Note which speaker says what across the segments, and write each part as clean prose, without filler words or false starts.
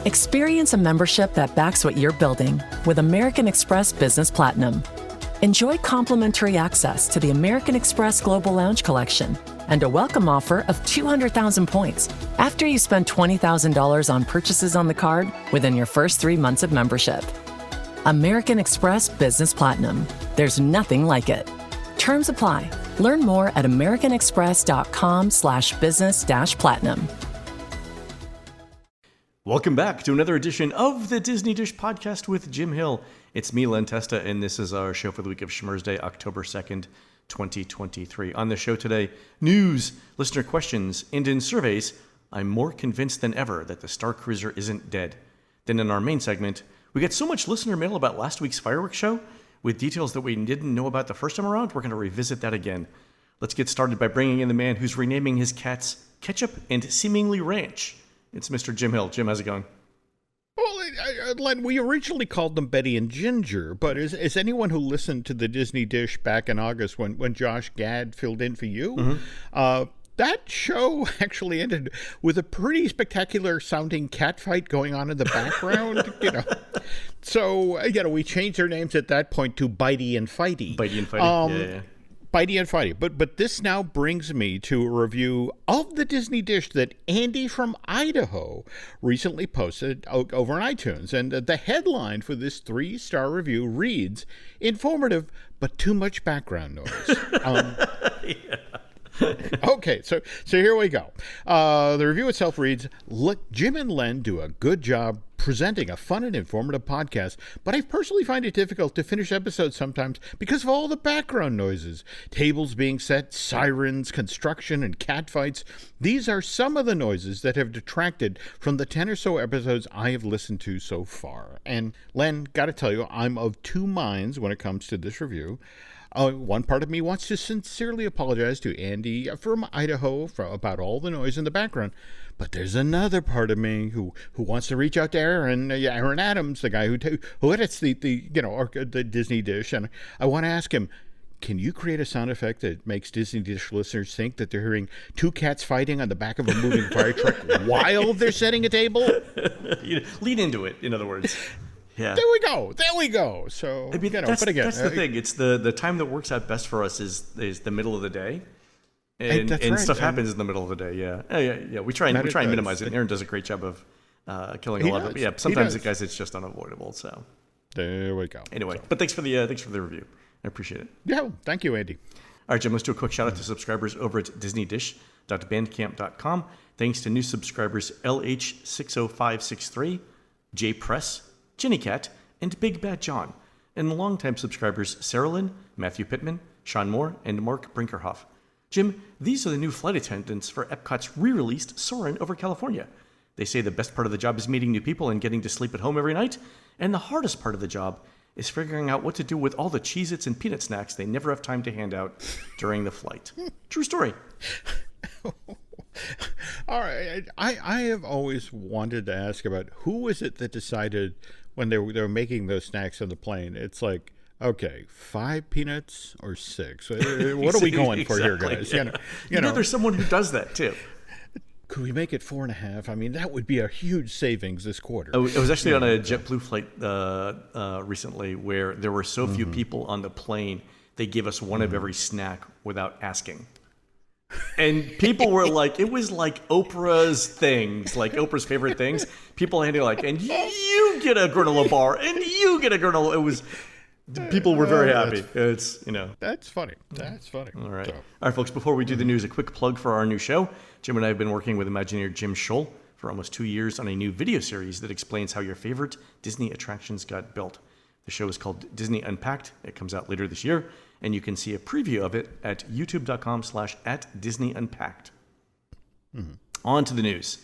Speaker 1: Experience a membership that backs what you're building with American Express Business Platinum. Enjoy complimentary access to the American Express Global Lounge Collection and a welcome offer of 200,000 points after you spend $20,000 on purchases on the card within your first 3 months of membership. American Express Business Platinum. There's nothing like it. Terms apply. Learn more at americanexpress.com/business-platinum.
Speaker 2: Welcome back to another edition of the Disney Dish Podcast with Jim Hill. It's me, Len Testa, and this is our show for the week of Schmurz Day, October 2nd, 2023. On the show today, news, listener questions, and in surveys, I'm more convinced than ever that the Star Cruiser isn't dead. Then in our main segment, we get so much listener mail about last week's fireworks show with details that we didn't know about the first time around, we're going to revisit that again. Let's get started by bringing in the man who's renaming his cats Ketchup and seemingly Ranch. It's Mr. Jim Hill. Jim, how's it going?
Speaker 3: Well, Len, we originally called them Betty and Ginger, but is anyone who listened to the Disney Dish back in August when Josh Gad filled in for you, that show actually ended with a pretty spectacular sounding cat fight going on in the background, So, we changed their names at that point to Bitey and Fighty.
Speaker 2: Bitey and Fighty, yeah.
Speaker 3: Bitey and Fighty. But this now brings me to a review of the Disney Dish that Andy from Idaho recently posted over on iTunes. And the headline for this 3-star review reads, "Informative, but too much background noise." Okay, so here we go. The review itself reads, "Look, Jim and Len do a good job presenting a fun and informative podcast, but I personally find it difficult to finish episodes sometimes because of all the background noises. Tables being set, sirens, construction, and catfights. These are some of the noises that have detracted from the 10 or so episodes I have listened to so far." And Len, gotta tell you, I'm of two minds when it comes to this review. One part of me wants to sincerely apologize to Andy from Idaho about all the noise in the background. But there's another part of me who wants to reach out to Aaron Adams, the guy who edits the Disney Dish, and I want to ask him, can you create a sound effect that makes Disney Dish listeners think that they're hearing two cats fighting on the back of a moving fire truck while they're setting a table?
Speaker 2: Lean into it, in other words. Yeah.
Speaker 3: There we go. So,
Speaker 2: but again, that's the thing. It's the time that works out best for us is the middle of the day. And right. Stuff happens in the middle of the day. Yeah. We try and minimize it. And Aaron does a great job of killing a lot of it. But yeah, sometimes it's just unavoidable. So
Speaker 3: there we go.
Speaker 2: Anyway, but thanks for the review. I appreciate it.
Speaker 3: Yeah, thank you, Andy.
Speaker 2: All right, Jim, let's do a quick shout out to subscribers over at disneydish.bandcamp.com. Thanks to new subscribers LH60563, J Press, Jenny Cat, and Big Bad John, and longtime subscribers Sarah Lynn, Matthew Pittman, Sean Moore, and Mark Brinkerhoff. Jim, these are the new flight attendants for Epcot's re-released Soarin' over California. They say the best part of the job is meeting new people and getting to sleep at home every night, and the hardest part of the job is figuring out what to do with all the Cheez-Its and peanut snacks they never have time to hand out during the flight. True story.
Speaker 3: All right, I have always wanted to ask about who is it that decided when they were making those snacks on the plane. It's like, okay, 5 peanuts or 6? What are we going for here, guys?
Speaker 2: Yeah. There's someone who does that too.
Speaker 3: Could we make it 4.5? I mean, that would be a huge savings this quarter.
Speaker 2: I was actually on a JetBlue flight recently where there were so few people on the plane, they gave us one of every snack without asking. And people were like, it was like Oprah's things, like Oprah's favorite things. People handing and you get a granola bar, and you get a granola. It was, people were very happy. It's,
Speaker 3: That's funny. That's funny.
Speaker 2: All right. All right, folks, before we do the news, a quick plug for our new show. Jim and I have been working with Imagineer Jim Scholl for almost 2 years on a new video series that explains how your favorite Disney attractions got built. The show is called Disney Unpacked. It comes out later this year, and you can see a preview of it at youtube.com/@DisneyUnpacked. On to the news.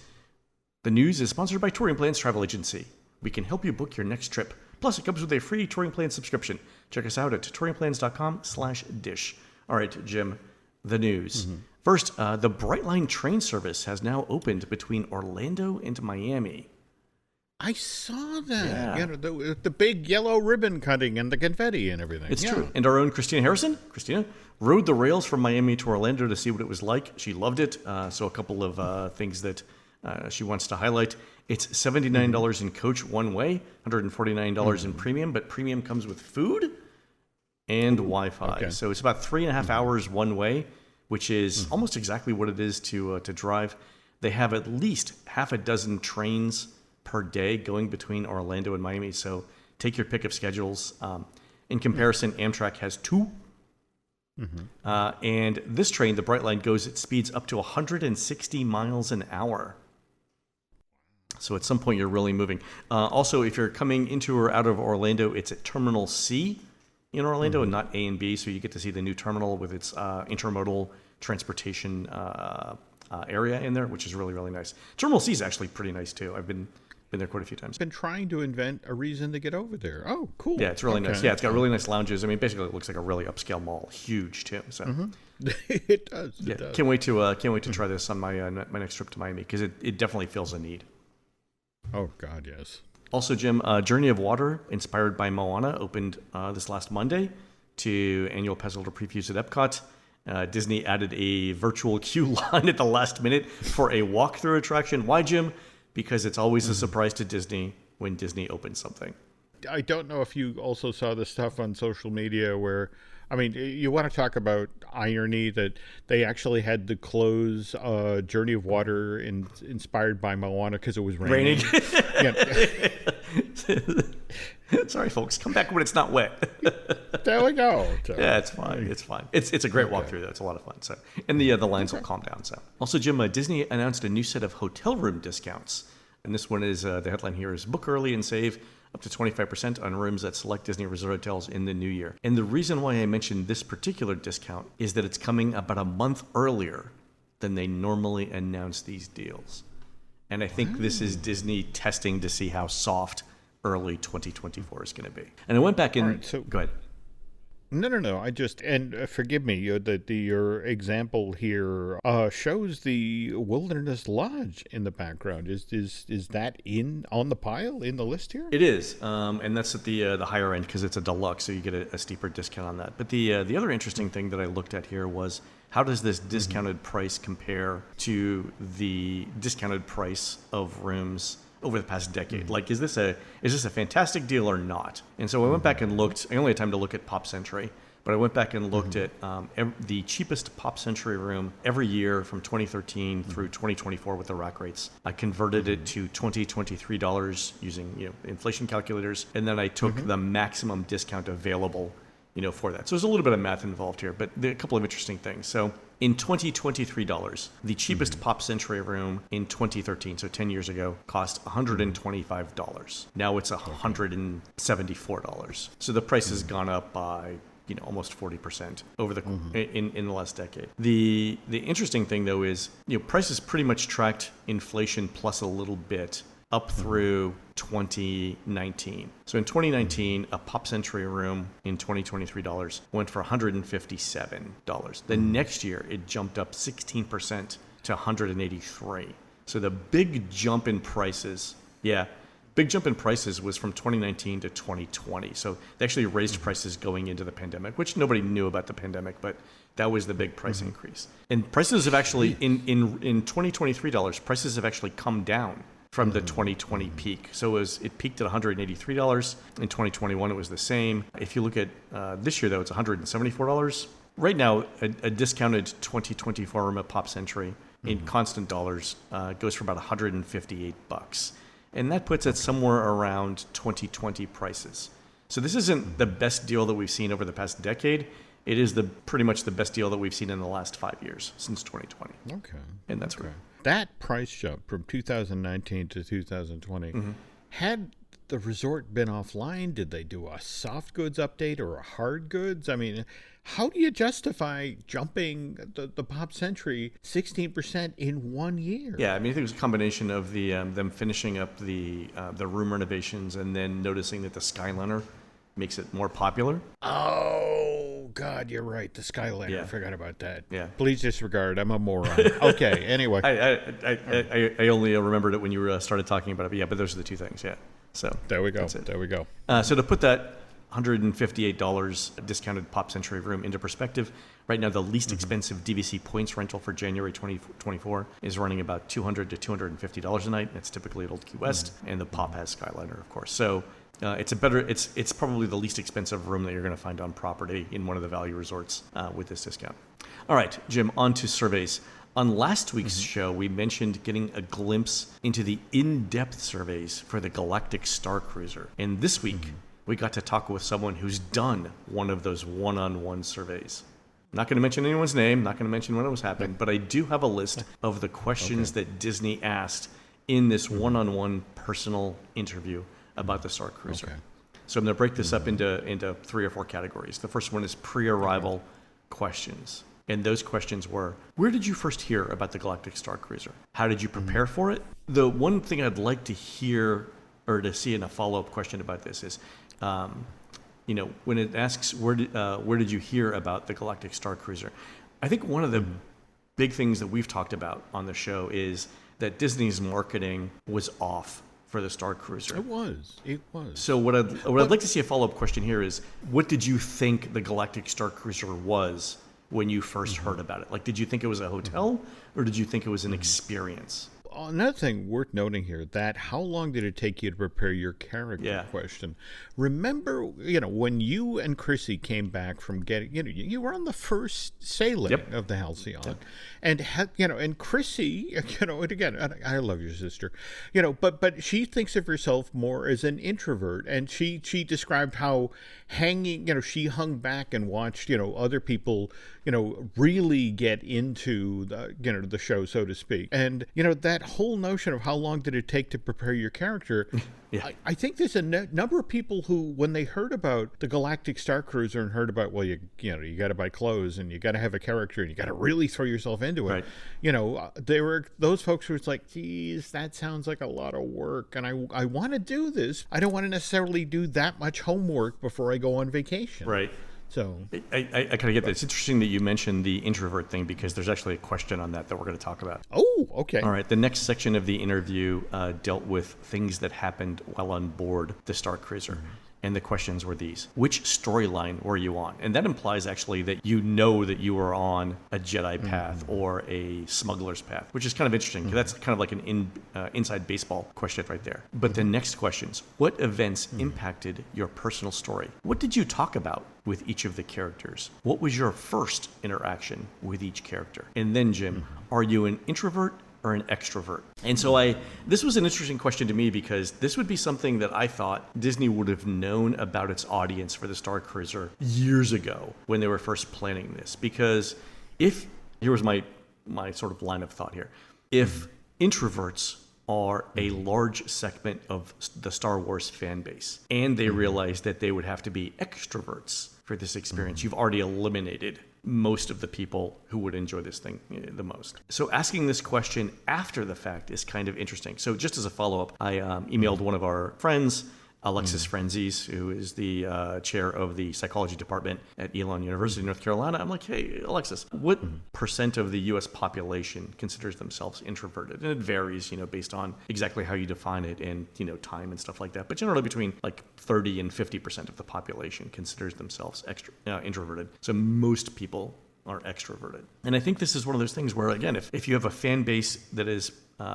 Speaker 2: The news is sponsored by Touring Plans Travel Agency. We can help you book your next trip. Plus, it comes with a free Touring Plans subscription. Check us out at touringplans.com/dish. All right, Jim, the news. First, the Brightline train service has now opened between Orlando and Miami.
Speaker 3: I saw that. Yeah. The big yellow ribbon cutting and the confetti and everything.
Speaker 2: It's true. And our own Christina Harrison, rode the rails from Miami to Orlando to see what it was like. She loved it. So a couple of things that she wants to highlight. It's $79 in coach one way, $149 in premium, but premium comes with food and Wi-Fi.
Speaker 3: Okay.
Speaker 2: So it's about 3.5 hours one way, which is almost exactly what it is to drive. They have at least half a dozen trains per day going between Orlando and Miami. So take your pick of schedules. In comparison, Amtrak has 2. And this train, the Brightline, goes at speeds up to 160 miles an hour. So at some point, you're really moving. Also, if you're coming into or out of Orlando, it's at Terminal C in Orlando and not A and B. So you get to see the new terminal with its intermodal transportation area in there, which is really, really nice. Terminal C is actually pretty nice, too. I've been there quite a few times.
Speaker 3: Been trying to invent a reason to get over there. Oh, cool.
Speaker 2: Yeah, it's really nice. Yeah, it's got really nice lounges. I mean, basically, it looks like a really upscale mall. Huge, too. So
Speaker 3: It does.
Speaker 2: yeah,
Speaker 3: It does.
Speaker 2: can't wait to try this on my next trip to Miami, because it definitely fills a need.
Speaker 3: Oh, God, yes.
Speaker 2: Also, Jim, Journey of Water, inspired by Moana, opened this last Monday to annual pass holder previews at Epcot. Disney added a virtual queue line at the last minute for a walkthrough attraction. Why, Jim? Because it's always a surprise to Disney when Disney opens something.
Speaker 3: I don't know if you also saw the stuff on social media where, I mean, you want to talk about irony that they actually had to close Journey of Water inspired by Moana because it was raining.
Speaker 2: Sorry, folks. Come back when it's not wet.
Speaker 3: There we go. So,
Speaker 2: Yeah, it's fine. It's fine. It's a great walkthrough, though. It's a lot of fun. So, and the lines will calm down. So, also, Jim, Disney announced a new set of hotel room discounts, and this one is the headline here is book early and save up to 25% on rooms at select Disney Resort hotels in the new year. And the reason why I mentioned this particular discount is that it's coming about a month earlier than they normally announce these deals, and I think this is Disney testing to see how soft early 2024 is going to be. And I went back and go ahead.
Speaker 3: No. I just, and forgive me, your example here shows the Wilderness Lodge in the background. Is that on the pile in the list here?
Speaker 2: It is, and that's at the higher end because it's a deluxe, so you get a steeper discount on that. But the other interesting thing that I looked at here was how does this discounted price compare to the discounted price of rooms over the past decade? Like, is this a fantastic deal or not? And so I went back and looked. I only had time to look at Pop Century, but I went back and looked at the cheapest Pop Century room every year from 2013 through 2024 with the rack rates. I converted it to $2023 using inflation calculators, and then I took the maximum discount available for that. So there's a little bit of math involved here, but there are a couple of interesting things. So in $2023, the cheapest Pop Century room in 2013, so 10 years ago, cost $125. Now it's $174. So the price has gone up by almost 40% over the in the last decade. The interesting thing though is prices pretty much tracked inflation plus a little bit up through 2019. So in 2019, a Pop Century room in $2023 went for $157. The next year, it jumped up 16% to $183. So the big jump in prices, was from 2019 to 2020. So they actually raised prices going into the pandemic, which nobody knew about the pandemic, but that was the big price increase. And prices have actually, in $2023, prices have actually come down from the 2020 peak. So it peaked at $183. In 2021, it was the same. If you look at this year, though, it's $174. Right now, a discounted 2024 room at Pop Century in constant dollars goes for about $158. And that puts it somewhere around 2020 prices. So this isn't the best deal that we've seen over the past decade. It is pretty much the best deal that we've seen in the last 5 years, since 2020.
Speaker 3: Okay.
Speaker 2: And that's right.
Speaker 3: That price jump from 2019 to 2020, had the resort been offline? Did they do a soft goods update or a hard goods? I mean, how do you justify jumping the Pop Century 16% in 1 year?
Speaker 2: Yeah, I mean, I think it was a combination of the them finishing up the room renovations and then noticing that the Skyliner makes it more popular.
Speaker 3: Oh, God, you're right. The Skyliner.
Speaker 2: Yeah.
Speaker 3: I forgot about that.
Speaker 2: Yeah.
Speaker 3: Please disregard. I'm a moron. Okay, anyway.
Speaker 2: I only remembered it when you started talking about it. But yeah, but those are the two things. Yeah. So
Speaker 3: There we go.
Speaker 2: that's it.
Speaker 3: There we go.
Speaker 2: So to put that $158 discounted Pop Century room into perspective. Right now, the least expensive DVC points rental for January 2024 is running about $200 to $250 a night. It's typically at Old Key West, and the Pop has Skyliner, of course. So it's probably the least expensive room that you're going to find on property in one of the value resorts with this discount. All right, Jim, on to surveys. On last week's show, we mentioned getting a glimpse into the in-depth surveys for the Galactic Star Cruiser. And this week, we got to talk with someone who's done one of those one-on-one surveys. I'm not going to mention anyone's name, not going to mention when it was happening, but I do have a list of the questions that Disney asked in this one-on-one personal interview about the Star Cruiser. Okay. So I'm going to break this up into 3 or 4 categories. The first one is pre-arrival questions. And those questions were, where did you first hear about the Galactic Star Cruiser? How did you prepare for it? The one thing I'd like to hear or to see in a follow-up question about this is, when it asks, where did you hear about the Galactic Star Cruiser? I think one of the big things that we've talked about on the show is that Disney's marketing was off for the Star Cruiser.
Speaker 3: It was.
Speaker 2: So what I'd like to see a follow-up question here is, what did you think the Galactic Star Cruiser was when you first heard about it? Like, did you think it was a hotel or did you think it was an experience?
Speaker 3: Another thing worth noting here, that how long did it take you to prepare your character question? Remember, when you and Chrissy came back from getting, you were on the first sailing of the Halcyon. And, and Chrissy, and again, I love your sister, but she thinks of herself more as an introvert. And she described how she hung back and watched, other people, really get into the show, so to speak. And, that whole notion of how long did it take to prepare your character, I think there's a number of people who, when they heard about the Galactic Star Cruiser and heard about, well, you got to buy clothes and you got to have a character and you got to really throw yourself into it. Right. There were those folks who was like, geez, that sounds like a lot of work, and I want to do this. I don't want to necessarily do that much homework before I go on vacation.
Speaker 2: Right.
Speaker 3: So
Speaker 2: I kind of get that. It's interesting that you mentioned the introvert thing because there's actually a question on that we're going to talk about.
Speaker 3: Oh, okay.
Speaker 2: All right. The next section of the interview dealt with things that happened while on board the Star Cruiser. And the questions were these. Which storyline were you on? And that implies actually that that you were on a Jedi path or a smuggler's path, which is kind of interesting because that's kind of like an inside baseball question right there. But the next questions, what events impacted your personal story? What did you talk about with each of the characters? What was your first interaction with each character? And then, Jim, are you an introvert or an extrovert? And so this was an interesting question to me because this would be something that I thought Disney would have known about its audience for the Star Cruiser years ago when they were first planning this. Because here was my sort of line of thought here. If introverts are a large segment of the Star Wars fan base and they realized that they would have to be extroverts for this experience, you've already eliminated most of the people who would enjoy this thing the most. So asking this question after the fact is kind of interesting. So just as a follow-up, I emailed one of our friends, Alexis Franzese, who is the chair of the psychology department at Elon University, North Carolina. I'm like, hey, Alexis, what percent of the U.S. population considers themselves introverted? And it varies, based on exactly how you define it and, time and stuff like that. But generally between like 30 and 50% of the population considers themselves introverted. So most people are extroverted. And I think this is one of those things where, again, if you have a fan base that is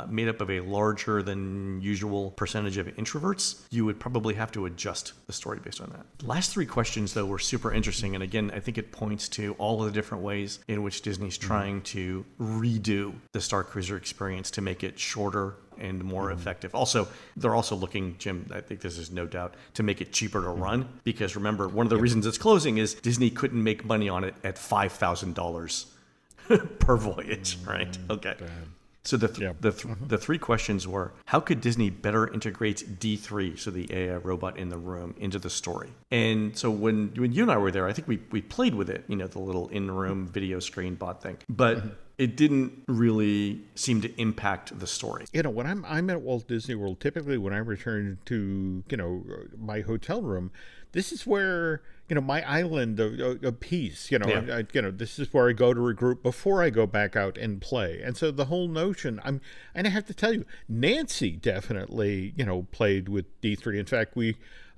Speaker 2: made up of a larger than usual percentage of introverts, you would probably have to adjust the story based on that. Last 3 questions, though, were super interesting. And again, I think it points to all of the different ways in which Disney's trying to redo the Star Cruiser experience to make it shorter and more effective. Also, they're also looking, Jim, I think this is no doubt, to make it cheaper to run. Because remember, one of the reasons it's closing is Disney couldn't make money on it at $5,000 per voyage, right? Okay. So the 3 questions were, how could Disney better integrate D3, so the AI robot in the room, into the story? And so when you and I were there, I think we played with it, the little in-room video screen bot thing. But it didn't really seem to impact the story.
Speaker 3: When I'm at Walt Disney World, typically when I return to, my hotel room, this is where, my island of peace.
Speaker 2: Yeah.
Speaker 3: This is where I go to regroup before I go back out and play. And so the whole notion, and I have to tell you, Nancy definitely, played with D3. In fact,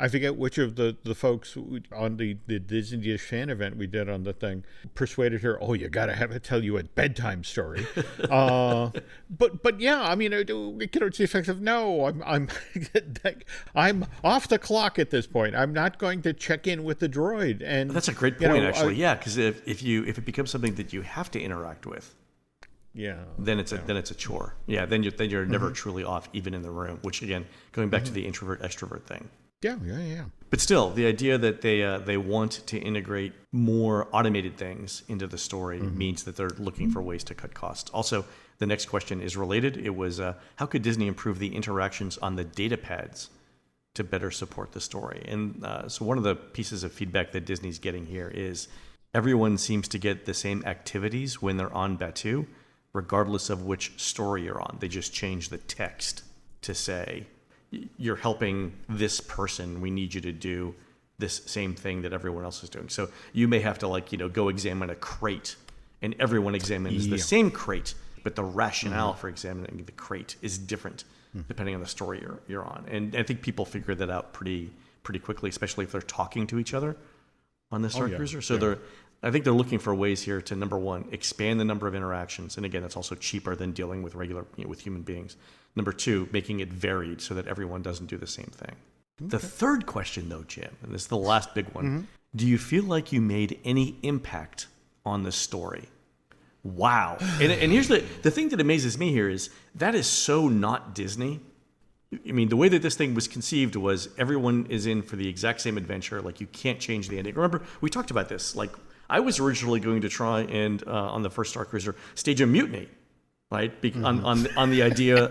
Speaker 3: I forget which of the folks on the Disney Dish fan event we did on the thing persuaded her, oh, you got to have it tell you a bedtime story. But yeah, I mean, it's the effect of, no, I'm off the clock at this point. I'm not going to check in with the droid. And
Speaker 2: that's a great point, actually. Yeah, because if it becomes something that you have to interact with, then it's a chore. Yeah, then you're never truly off, even in the room. Which again, going back to the introvert extrovert thing.
Speaker 3: Yeah.
Speaker 2: But still, the idea that they want to integrate more automated things into the story means that they're looking for ways to cut costs. Also, the next question is related. It was, how could Disney improve the interactions on the data pads to better support the story? And so one of the pieces of feedback that Disney's getting here is everyone seems to get the same activities when they're on Batuu, regardless of which story you're on. They just change the text to say, you're helping this person, we need you to do this same thing that everyone else is doing. So you may have to go examine a crate, and everyone examines the same crate, but the rationale for examining the crate is different depending on the story you're on. And I think people figure that out pretty quickly, especially if they're talking to each other on the Star Cruiser. So I think they're looking for ways here to, number one, expand the number of interactions. And again, that's also cheaper than dealing with with human beings. Number two, making it varied so that everyone doesn't do the same thing. Okay. The third question, though, Jim, and this is the last big one, do you feel like you made any impact on the story? Wow. And here's the thing that amazes me here is that is so not Disney. I mean, the way that this thing was conceived was everyone is in for the exact same adventure. Like, you can't change the ending. Remember, we talked about this. Like, I was originally going to try and, on the first Star Cruiser, stage a mutiny. Right, on the idea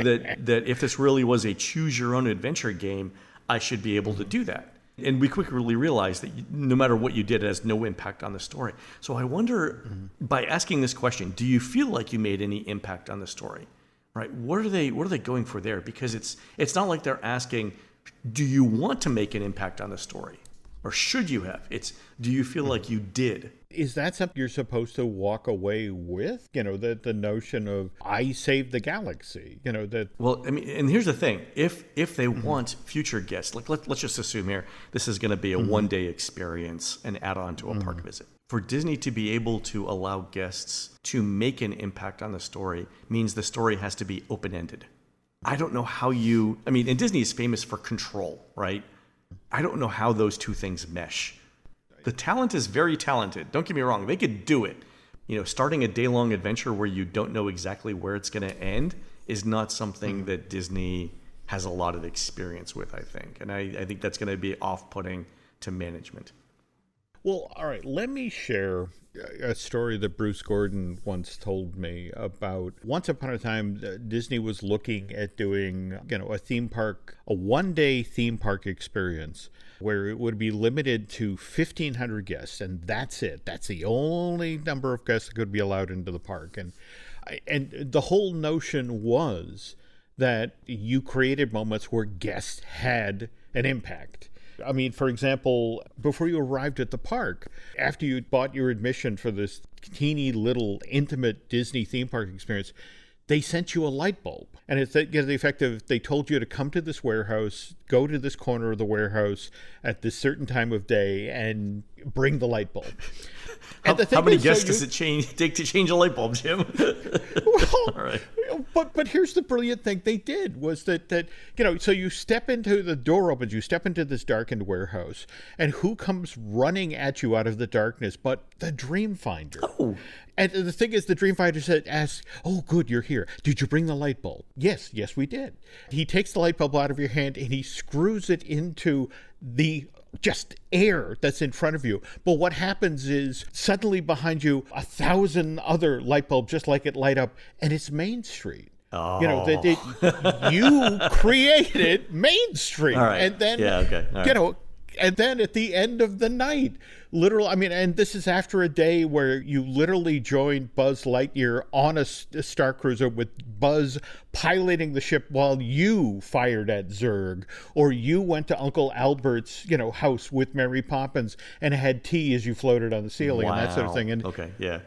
Speaker 2: that if this really was a choose your own adventure game, I should be able to do that. And we quickly realized that no matter what you did, it has no impact on the story. So I wonder, by asking this question, do you feel like you made any impact on the story? Right? What are they going for there? Because it's not like they're asking, do you want to make an impact on the story? Or should you have? It's, do you feel like you did?
Speaker 3: Is that something you're supposed to walk away with? The notion of, I saved the galaxy, that...
Speaker 2: Well, I mean, and here's the thing. If they want future guests, like let's just assume here, this is going to be a one-day experience, an add-on to a park visit. For Disney to be able to allow guests to make an impact on the story means the story has to be open-ended. I don't know how and Disney is famous for control, right? I don't know how those two things mesh. The talent is very talented. Don't get me wrong. They could do it. Starting a day-long adventure where you don't know exactly where it's going to end is not something that Disney has a lot of experience with, I think. And I think that's going to be off-putting to management.
Speaker 3: Well, all right. Let me share a story that Bruce Gordon once told me about. Once upon a time, Disney was looking at doing, a one-day theme park experience where it would be limited to 1,500 guests, and that's it. That's the only number of guests that could be allowed into the park. And the whole notion was that you created moments where guests had an impact. I mean, for example, before you arrived at the park, after you bought your admission for this teeny little intimate Disney theme park experience, they sent you a light bulb. And it's the effect of, they told you to come to this warehouse, go to this corner of the warehouse at this certain time of day, and bring the light bulb.
Speaker 2: How many guests does it take to change a light bulb, Jim?
Speaker 3: Well,
Speaker 2: all right.
Speaker 3: But here's the brilliant thing they did was that so you step into the door opens, you step into this darkened warehouse, and who comes running at you out of the darkness but the Dreamfinder?
Speaker 2: Oh.
Speaker 3: And the thing is, the Dreamfinder asks, oh, good, you're here. Did you bring the light bulb? Yes, we did. He takes the light bulb out of your hand and he screws it into the just air that's in front of you. But what happens is suddenly behind you, 1,000 other light bulbs just like it light up, and it's Main Street.
Speaker 2: Oh.
Speaker 3: You created Main Street.
Speaker 2: All right.
Speaker 3: And then,
Speaker 2: yeah, okay. All right.
Speaker 3: And then at the end of the night, literally, I mean, and this is after a day where you literally joined Buzz Lightyear on a Star Cruiser with Buzz piloting the ship while you fired at Zurg, or you went to Uncle Albert's, house with Mary Poppins and had tea as you floated on the ceiling and that sort of thing. And
Speaker 2: okay, yeah.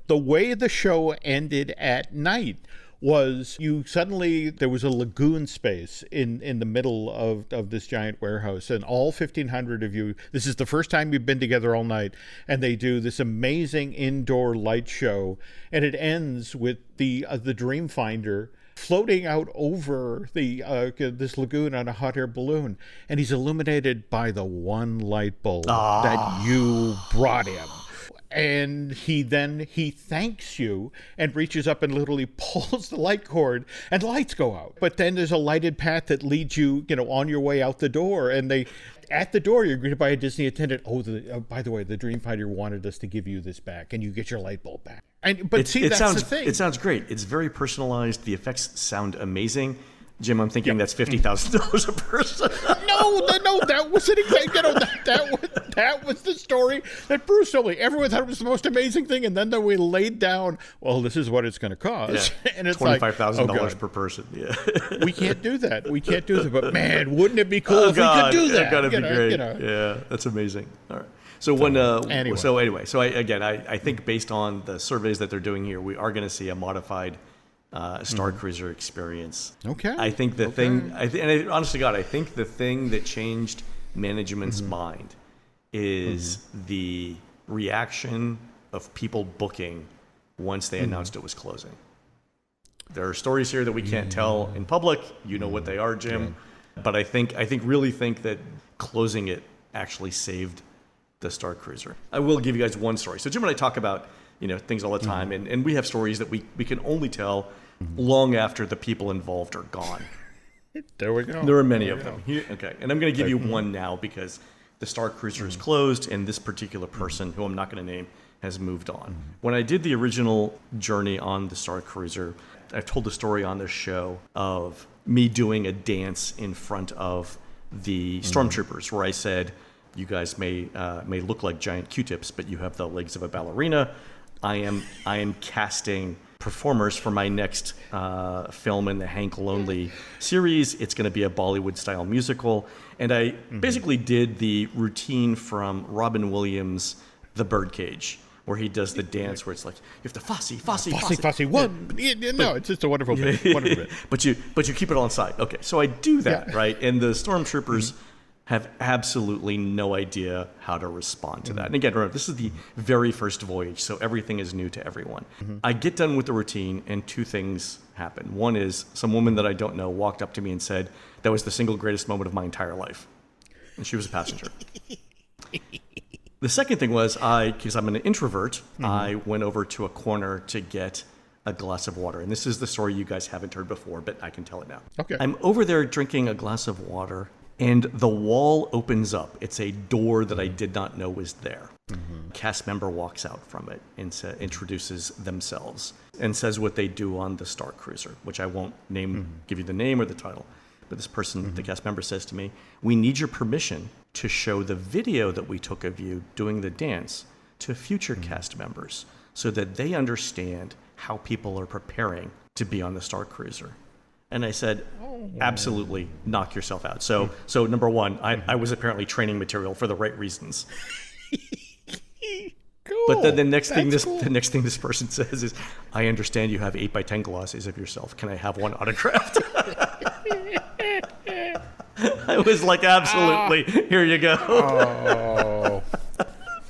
Speaker 3: The way the show ended at night was there was a lagoon space in the middle of this giant warehouse, and all 1,500 of you, this is the first time you've been together all night, and they do this amazing indoor light show, and it ends with the Dreamfinder floating out over this lagoon on a hot air balloon, and he's illuminated by the one light bulb that you brought him. And he thanks you and reaches up and literally pulls the light cord and lights go out. But then there's a lighted path that leads you, on your way out the door. And at the door, you're greeted by a Disney attendant. By the way, the Dreamfinder wanted us to give you this back, and you get your light bulb back. That's the thing.
Speaker 2: It sounds great. It's very personalized. The effects sound amazing. Jim, I'm thinking that's $50,000 a person.
Speaker 3: No, that wasn't exactly. That was the story that Bruce told me. Everyone thought it was the most amazing thing, and then we laid down. Well, this is what it's going to cost, and it's
Speaker 2: $25,000 per person. Yeah,
Speaker 3: we can't do that. But man, wouldn't it be cool if we could do that?
Speaker 2: That's gotta be great. Yeah, that's amazing. All right. So I think based on the surveys that they're doing here, we are going to see a modified Star Cruiser experience.
Speaker 3: Okay.
Speaker 2: I think the thing, honest to God, I think the thing that changed management's mind is the reaction of people booking once they announced it was closing. There are stories here that we can't tell in public. You know what they are, Jim. Yeah. But I really think that closing it actually saved the Star Cruiser. I will give you guys one story. So Jim and I talk about things all the time, and we have stories that we can only tell long after the people involved are gone.
Speaker 3: There we go.
Speaker 2: There are many of them. Okay, and I'm going to give you one now because the Star Cruiser is closed, and this particular person, who I'm not going to name, has moved on. When I did the original journey on the Star Cruiser, I've told the story on this show of me doing a dance in front of the stormtroopers, where I said, "You guys may look like giant Q-tips, but you have the legs of a ballerina." I am casting performers for my next film in the Hank Lonely series. It's going to be a Bollywood-style musical. And I basically did the routine from Robin Williams' The Birdcage, where he does the dance where it's like, you have to fussy.
Speaker 3: One. No, it's just a wonderful bit. Wonderful bit.
Speaker 2: But you keep it on side. Okay, so I do that, right? And the stormtroopers have absolutely no idea how to respond to that. And again, remember, this is the very first voyage, so everything is new to everyone. I get done with the routine, and two things happen. One is some woman that I don't know walked up to me and said, "That was the single greatest moment of my entire life." And she was a passenger. The second thing was, because I'm an introvert, I went over to a corner to get a glass of water. And this is the story you guys haven't heard before, but I can tell it now.
Speaker 3: Okay.
Speaker 2: I'm over there drinking a glass of water, and the wall opens up. It's a door that I did not know was there. Cast member walks out from it and introduces themselves and says what they do on the Star Cruiser, which I won't give you the name or the title. But this person, the cast member, says to me, "We need your permission to show the video that we took of you doing the dance to future cast members so that they understand how people are preparing to be on the Star Cruiser." And I said, absolutely, knock yourself out. So number one, I was apparently training material for the right reasons.
Speaker 3: Cool.
Speaker 2: But then the next thing this person says is, "I understand you have 8x10 glosses of yourself. Can I have one autographed?" I was like, absolutely, here you go.
Speaker 3: Oh,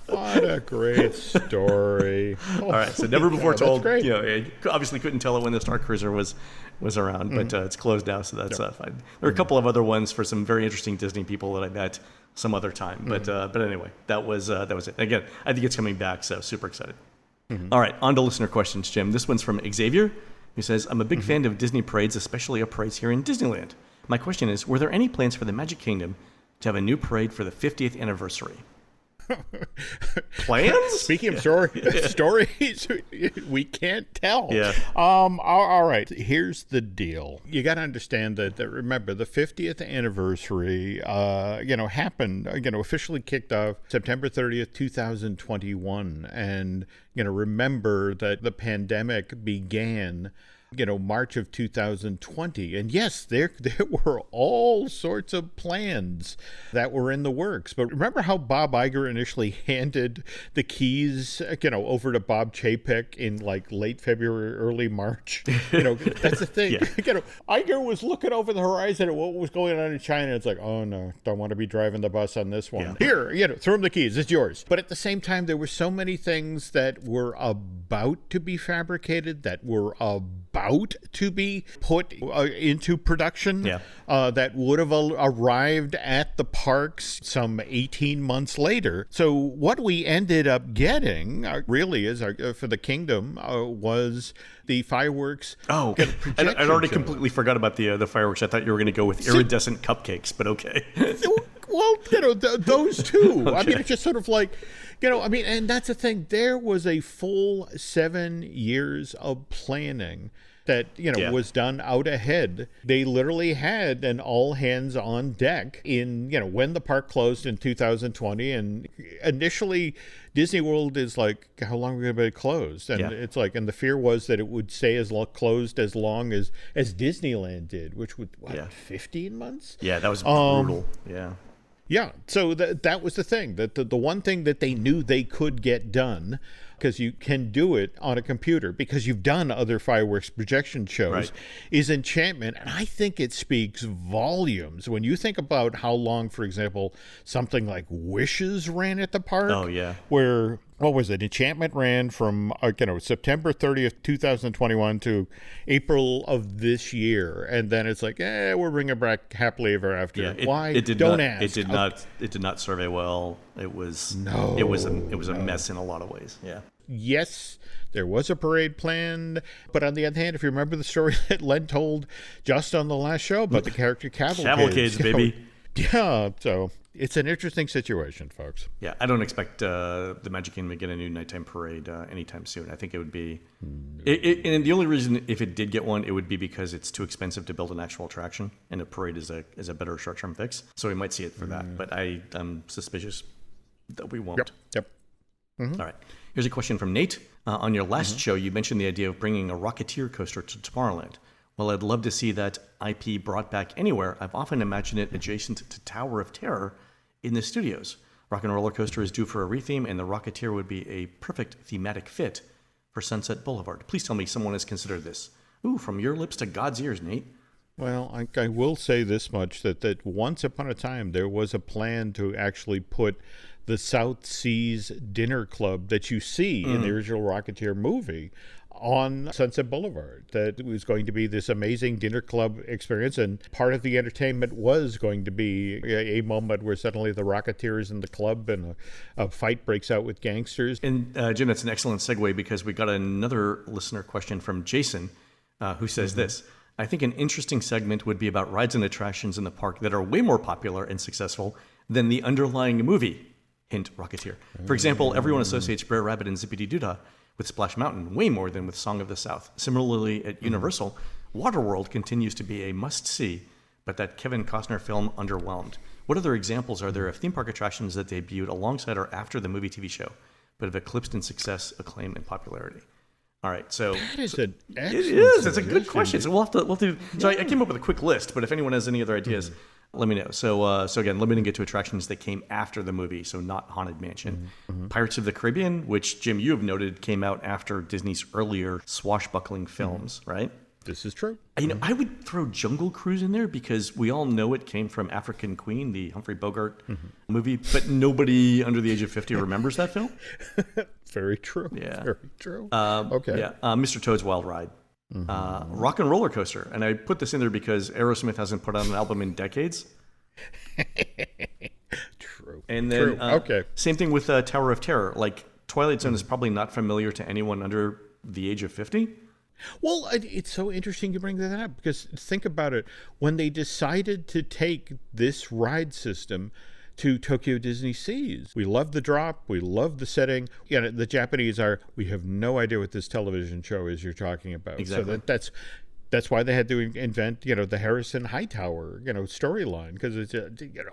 Speaker 3: what a great story.
Speaker 2: All right, so never before told. I obviously couldn't tell it when the Star Cruiser was around, but it's closed now, so that's fine. There are a couple of other ones for some very interesting Disney people that I met some other time, but anyway, that was it. Again, I think it's coming back, so super excited. All right, on to listener questions, Jim. This one's from Xavier, who says, "I'm a big fan of Disney parades, especially a parades here in Disneyland. My question is, were there any plans for the Magic Kingdom to have a new parade for the 50th anniversary?" Plans?
Speaker 3: Speaking of stories, we can't tell.
Speaker 2: Yeah.
Speaker 3: All right. Here's the deal. You got to understand that, remember, the 50th anniversary, happened, officially kicked off September 30th, 2021. And, remember that the pandemic began March of 2020. And yes, there were all sorts of plans that were in the works. But remember how Bob Iger initially handed the keys, over to Bob Chapek in like late February, early March? That's the thing.
Speaker 2: Yeah.
Speaker 3: Iger was looking over the horizon at what was going on in China. It's like, oh no, don't want to be driving the bus on this one. Yeah. Here, throw him the keys. It's yours. But at the same time, there were so many things that were about to be fabricated, that were about to be put into production, that would have arrived at the parks some 18 months later. So what we ended up getting really is for the Kingdom was the fireworks.
Speaker 2: Oh, I'd already completely forgot about the fireworks. I thought you were going to go with iridescent cupcakes, but okay.
Speaker 3: Well, those two.
Speaker 2: Okay.
Speaker 3: I mean, it's just sort of like, and that's the thing. There was a full 7 years of planning that, was done out ahead. They literally had an all hands on deck in, when the park closed in 2020. And initially, Disney World is like, how long are we going to be closed? And it's like, and the fear was that it would stay closed as long as Disneyland did, which would, 15 months?
Speaker 2: Yeah, that was brutal.
Speaker 3: Yeah, so that was the thing. That the one thing that they knew they could get done, because you can do it on a computer, because you've done other fireworks projection shows, is Enchantment. And I think it speaks volumes. When you think about how long, for example, something like Wishes ran at the park.
Speaker 2: Oh, yeah.
Speaker 3: Where, what was it? Enchantment ran from, September 30th, 2021 to April of this year. And then it's like, we're bringing back Happily Ever After.
Speaker 2: Yeah,
Speaker 3: Why?
Speaker 2: It did
Speaker 3: Don't
Speaker 2: not,
Speaker 3: ask.
Speaker 2: It did not survey well. It was a mess in a lot of ways. Yeah.
Speaker 3: Yes, there was a parade planned, but on the other hand, if you remember the story that Len told just on the last show about the character cavalcades,
Speaker 2: baby.
Speaker 3: Yeah, so it's an interesting situation, folks.
Speaker 2: Yeah, I don't expect the Magic Kingdom to get a new nighttime parade anytime soon. I think it would be, and the only reason if it did get one, it would be because it's too expensive to build an actual attraction, and a parade is a better short-term fix. So we might see it for that, but I'm suspicious that we won't.
Speaker 3: Yep. Mm-hmm.
Speaker 2: All right. Here's a question from Nate. On your last show, you mentioned the idea of bringing a Rocketeer coaster to Tomorrowland. Well, I'd love to see that IP brought back anywhere. I've often imagined it adjacent to Tower of Terror in the studios. Rock and Roller Coaster is due for a retheme, and the Rocketeer would be a perfect thematic fit for Sunset Boulevard. Please tell me someone has considered this. Ooh, from your lips to God's ears, Nate.
Speaker 3: Well, I will say this much, that once upon a time, there was a plan to actually put the South Seas Dinner Club that you see in the original Rocketeer movie on Sunset Boulevard. That it was going to be this amazing dinner club experience, and part of the entertainment was going to be a moment where suddenly the Rocketeer is in the club and a fight breaks out with gangsters.
Speaker 2: And Jim, that's an excellent segue, because we got another listener question from Jason who says this. I think an interesting segment would be about rides and attractions in the park that are way more popular and successful than the underlying movie. Hint, Rocketeer. For example, everyone associates Brer Rabbit and Zippity Doo-Dah with Splash Mountain way more than with Song of the South. Similarly, at Universal, Waterworld continues to be a must-see, but that Kevin Costner film underwhelmed. What other examples are there of theme park attractions that debuted alongside or after the movie TV show, but have eclipsed in success, acclaim, and popularity? All right, so
Speaker 3: that is an excellent.
Speaker 2: It is. It's a good question. So we'll have to. So I came up with a quick list, but if anyone has any other ideas, let me know. So again, limiting it to attractions that came after the movie, so not Haunted Mansion. Pirates of the Caribbean, which Jim, you have noted, came out after Disney's earlier swashbuckling films, right?
Speaker 3: This is true.
Speaker 2: I would throw Jungle Cruise in there because we all know it came from African Queen, the Humphrey Bogart movie, but nobody under the age of 50 remembers that film.
Speaker 3: Very true.
Speaker 2: Yeah.
Speaker 3: Very true.
Speaker 2: Okay. Yeah. Mr. Toad's Wild Ride. Rock and Roller Coaster. And I put this in there because Aerosmith hasn't put out an album in decades.
Speaker 3: True.
Speaker 2: And then
Speaker 3: Okay.
Speaker 2: Same thing with Tower of Terror. Like, Twilight Zone is probably not familiar to anyone under the age of 50.
Speaker 3: Well, it's so interesting you bring that up, because think about it. When they decided to take this ride system to Tokyo Disney Seas. We love the drop. We love the setting. The Japanese we have no idea what this television show is you're talking about.
Speaker 2: Exactly.
Speaker 3: So that's why they had to invent, the Harrison Hightower, storyline, because it's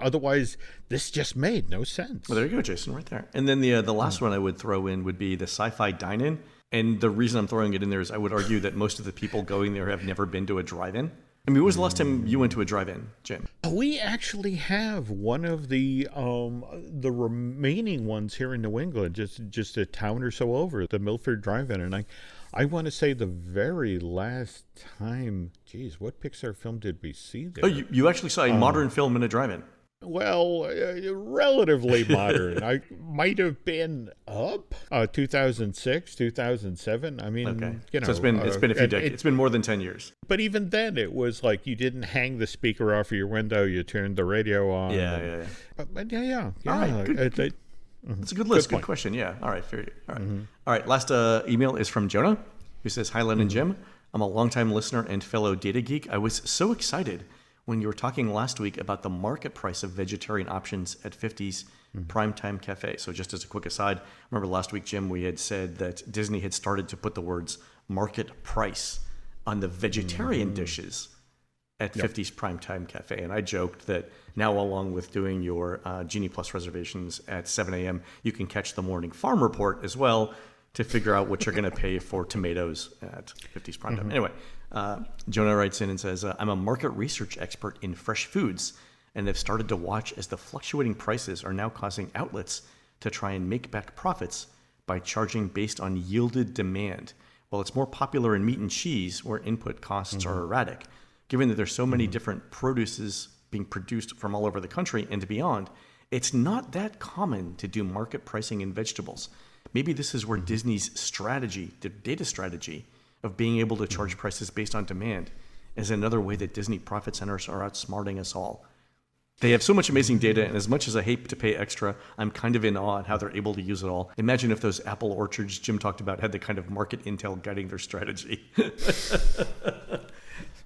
Speaker 3: otherwise this just made no sense.
Speaker 2: Well, there you go, Jason, right there. And then the last one I would throw in would be the Sci-Fi Dine-In. And the reason I'm throwing it in there is I would argue that most of the people going there have never been to a drive-in. I mean, when was the last time you went to a drive-in, Jim?
Speaker 3: We actually have one of the remaining ones here in New England, just a town or so over, the Milford Drive-In, and I want to say the very last time, geez, what Pixar film did we see there?
Speaker 2: Oh, you actually saw a modern film in a drive-in?
Speaker 3: Well, relatively modern. I might have been Up, 2006, 2007. I mean,
Speaker 2: okay. So it's been a few decades. It's been more than 10 years.
Speaker 3: But even then, it was like you didn't hang the speaker off of your window. You turned the radio on.
Speaker 2: Yeah.
Speaker 3: But yeah.
Speaker 2: All right, good. It's a good list. Good question. Yeah. All right. Fair. All right. All right. Last email is from Jonah, who says, "Hi, Len and Jim. I'm a longtime listener and fellow data geek. I was so excited when you were talking last week about the market price of vegetarian options at 50's Primetime Cafe." So just as a quick aside, remember last week, Jim, we had said that Disney had started to put the words market price on the vegetarian dishes at 50's Primetime Cafe. And I joked that now, along with doing your Genie Plus reservations at 7 a.m., you can catch the morning farm report as well to figure out what you're going to pay for tomatoes at 50's Primetime. Anyway, Jonah writes in and says, "I'm a market research expert in fresh foods and have started to watch as the fluctuating prices are now causing outlets to try and make back profits by charging based on yielded demand. While it's more popular in meat and cheese, where input costs are erratic, given that there's so many different produces being produced from all over the country and beyond, it's not that common to do market pricing in vegetables. Maybe this is where Disney's strategy, the data strategy, of being able to charge prices based on demand is another way that Disney profit centers are outsmarting us all. They have so much amazing data, and as much as I hate to pay extra, I'm kind of in awe at how they're able to use it all. Imagine if those apple orchards Jim talked about had the kind of market intel guiding their strategy."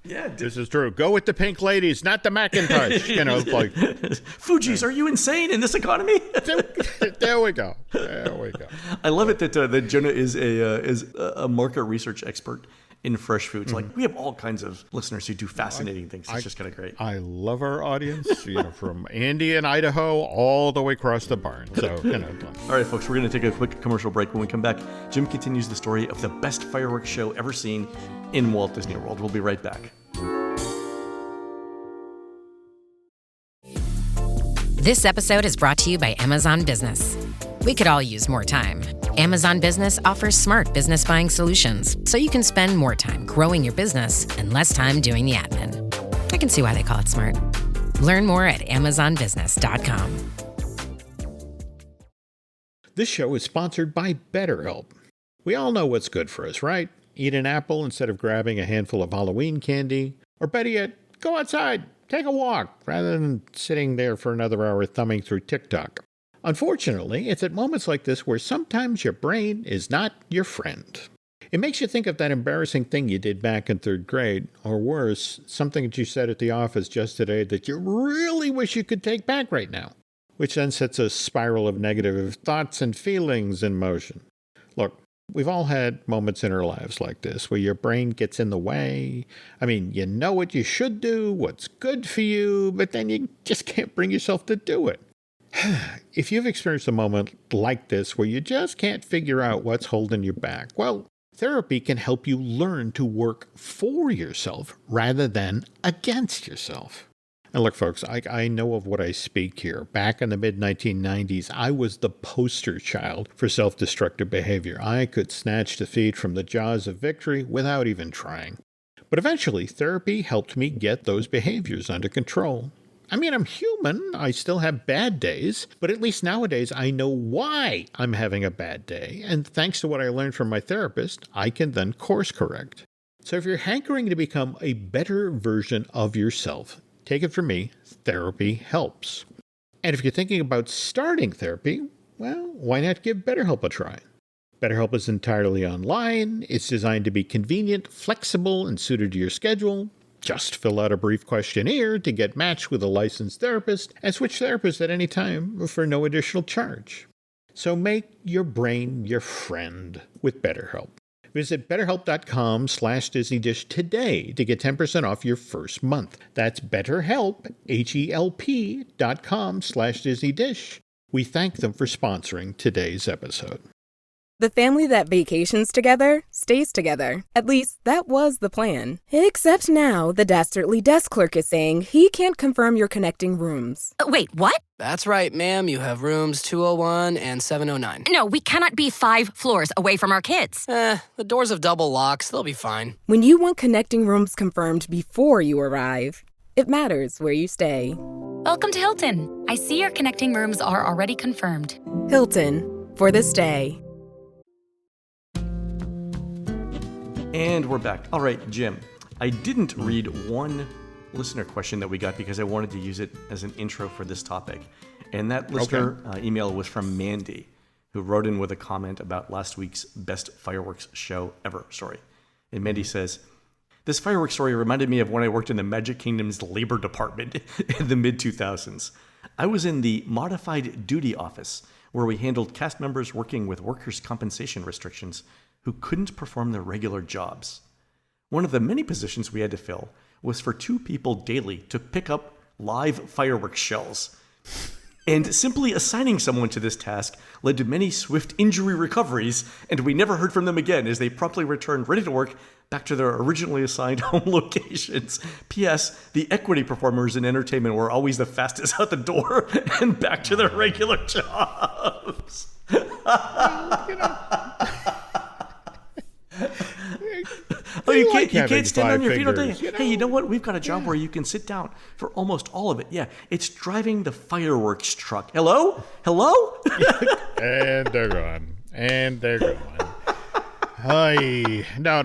Speaker 2: Yeah,
Speaker 3: this is true. Go with the pink ladies, not the Macintosh. Like
Speaker 2: Fuji's. Are you insane in this economy?
Speaker 3: There we go.
Speaker 2: I love it that Jonah is a market research expert in fresh foods. Like, we have all kinds of listeners who do fascinating things. It's just kind of great.
Speaker 3: I love our audience, from Andy in Idaho all the way across the barn. So,
Speaker 2: All right, folks, we're going to take a quick commercial break. When we come back, Jim continues the story of the best fireworks show ever seen in Walt Disney World. We'll be right back.
Speaker 4: This episode is brought to you by Amazon Business. We could all use more time. Amazon Business offers smart business buying solutions, so you can spend more time growing your business and less time doing the admin. I can see why they call it smart. Learn more at amazonbusiness.com.
Speaker 3: This show is sponsored by BetterHelp. We all know what's good for us, right? Eat an apple instead of grabbing a handful of Halloween candy. Or better yet, go outside, take a walk, rather than sitting there for another hour thumbing through TikTok. Unfortunately, it's at moments like this where sometimes your brain is not your friend. It makes you think of that embarrassing thing you did back in 3rd grade, or worse, something that you said at the office just today that you really wish you could take back right now, which then sets a spiral of negative thoughts and feelings in motion. Look, we've all had moments in our lives like this where your brain gets in the way. I mean, you know what you should do, what's good for you, but then you just can't bring yourself to do it. If you've experienced a moment like this where you just can't figure out what's holding you back, well, therapy can help you learn to work for yourself rather than against yourself. And look, folks, I know of what I speak here. Back in the mid-1990s, I was the poster child for self-destructive behavior. I could snatch defeat from the jaws of victory without even trying. But eventually, therapy helped me get those behaviors under control. I mean, I'm human. I still have bad days, but at least nowadays I know why I'm having a bad day. And thanks to what I learned from my therapist, I can then course correct. So if you're hankering to become a better version of yourself, take it from me, therapy helps. And if you're thinking about starting therapy, well, why not give BetterHelp a try? BetterHelp is entirely online. It's designed to be convenient, flexible, and suited to your schedule. Just fill out a brief questionnaire to get matched with a licensed therapist and switch therapists at any time for no additional charge. So make your brain your friend with BetterHelp. Visit BetterHelp.com/DisneyDish today to get 10% off your first month. That's BetterHelp, HELP.com/DisneyDish. We thank them for sponsoring today's episode.
Speaker 5: The family that vacations together stays together. At least, that was the plan. Except now, the dastardly desk clerk is saying he can't confirm your connecting rooms.
Speaker 6: Wait, what?
Speaker 7: That's right, ma'am. You have rooms 201 and 709.
Speaker 6: No, we cannot be 5 floors away from our kids.
Speaker 7: The doors have double locks. They'll be fine.
Speaker 5: When you want connecting rooms confirmed before you arrive, it matters where you stay.
Speaker 8: Welcome to Hilton. I see your connecting rooms are already confirmed.
Speaker 5: Hilton, for the stay.
Speaker 2: And we're back. All right, Jim, I didn't read one listener question that we got because I wanted to use it as an intro for this topic. And that listener email was from Mandy, who wrote in with a comment about last week's best fireworks show ever story. And Mandy says, this fireworks story reminded me of when I worked in the Magic Kingdom's labor department in the mid-2000s. I was in the modified duty office, where we handled cast members working with workers' compensation restrictions who couldn't perform their regular jobs. One of the many positions we had to fill was for 2 people daily to pick up live fireworks shells. And simply assigning someone to this task led to many swift injury recoveries, and we never heard from them again as they promptly returned ready to work back to their originally assigned home locations. P.S. The equity performers in entertainment were always the fastest out the door and back to their regular jobs. Oh, you can't stand on your feet all day. Hey, you know what? We've got a job where you can sit down for almost all of it. Yeah, it's driving the fireworks truck. Hello?
Speaker 3: And they're gone. Hi. No.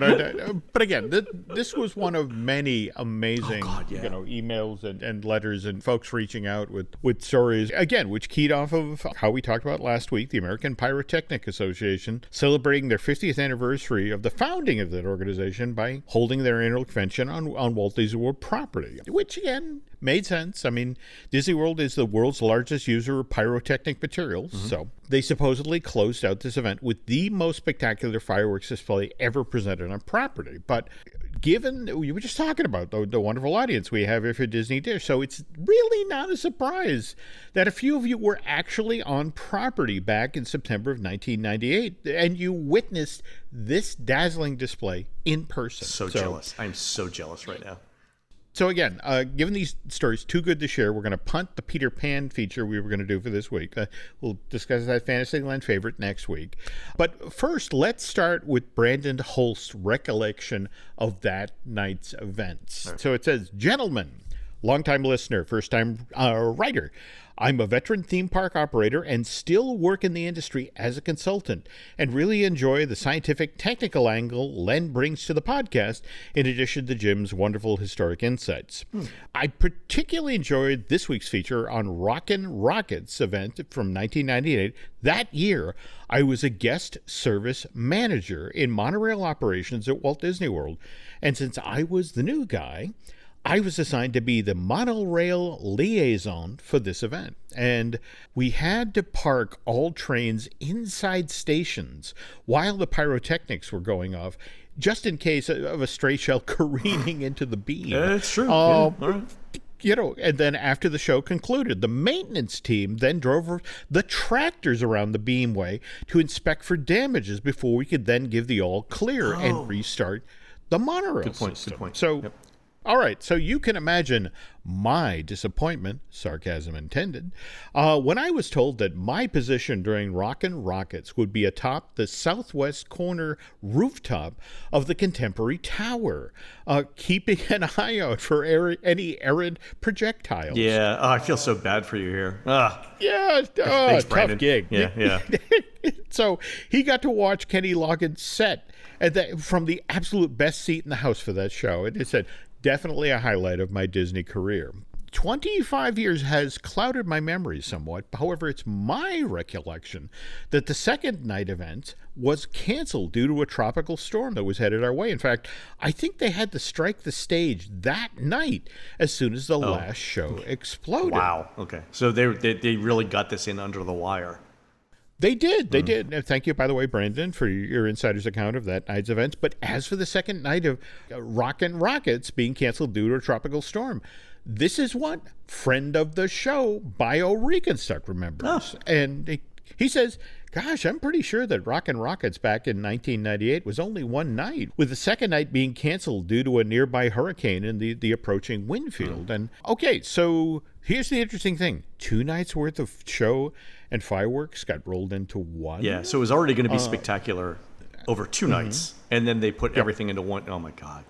Speaker 3: But again, this was one of many amazing emails and letters and folks reaching out with stories, again, which keyed off of how we talked about last week, the American Pyrotechnic Association celebrating their 50th anniversary of the founding of that organization by holding their annual convention on Walt Disney World property, which, again, made sense. I mean, Disney World is the world's largest user of pyrotechnic materials, so they supposedly closed out this event with the most spectacular fireworks display ever presented on property. But given, we were just talking about the wonderful audience we have here for Disney Dish, so it's really not a surprise that a few of you were actually on property back in September of 1998, and you witnessed this dazzling display in person.
Speaker 2: So jealous. I'm so jealous right now.
Speaker 3: So again, given these stories too good to share, we're going to punt the Peter Pan feature we were going to do for this week. We'll discuss that Fantasyland favorite next week. But first, let's start with Brandon Holst's recollection of that night's events. Right. So it says, gentlemen, longtime listener, first-time writer. I'm a veteran theme park operator and still work in the industry as a consultant and really enjoy the scientific technical angle Len brings to the podcast in addition to Jim's wonderful historic insights. I particularly enjoyed this week's feature on Rockin' Rockets event from 1998. That year, I was a guest service manager in monorail operations at Walt Disney World, and since I was the new guy, I was assigned to be the monorail liaison for this event, and we had to park all trains inside stations while the pyrotechnics were going off, just in case of a stray shell careening into the beam.
Speaker 2: That's true. All right.
Speaker 3: And then after the show concluded, the maintenance team then drove the tractors around the beamway to inspect for damages before we could then give the all clear and restart the monorail system.
Speaker 2: Good point.
Speaker 3: So. Yep. All right, so you can imagine my disappointment, sarcasm intended, when I was told that my position during Rockin' Rockets would be atop the southwest corner rooftop of the Contemporary Tower, keeping an eye out for any errant projectiles.
Speaker 2: Yeah, I feel so bad for you here.
Speaker 3: Yeah,
Speaker 2: Thanks,
Speaker 3: tough
Speaker 2: Brandon.
Speaker 3: gig.
Speaker 2: Yeah.
Speaker 3: So he got to watch Kenny Loggins' set from the absolute best seat in the house for that show. And it said, definitely a highlight of my Disney career. 25 years has clouded my memory somewhat. However, it's my recollection that the second night event was canceled due to a tropical storm that was headed our way. In fact, I think they had to strike the stage that night as soon as the last show exploded.
Speaker 2: Wow. Okay. So they really got this in under the wire.
Speaker 3: They did. They did. And thank you, by the way, Brandon, for your insider's account of that night's events. But as for the second night of Rockin' Rockets being canceled due to a tropical storm, this is what friend of the show, BioReconstruct, remembers. Oh. And he says, gosh, I'm pretty sure that Rockin' Rockets back in 1998 was only one night, with the second night being canceled due to a nearby hurricane and the approaching wind field. And okay, so here's the interesting thing. 2 nights worth of show and fireworks got rolled into one.
Speaker 2: Yeah, so it was already going to be spectacular over 2 nights, and then they put everything into one. Oh, my God.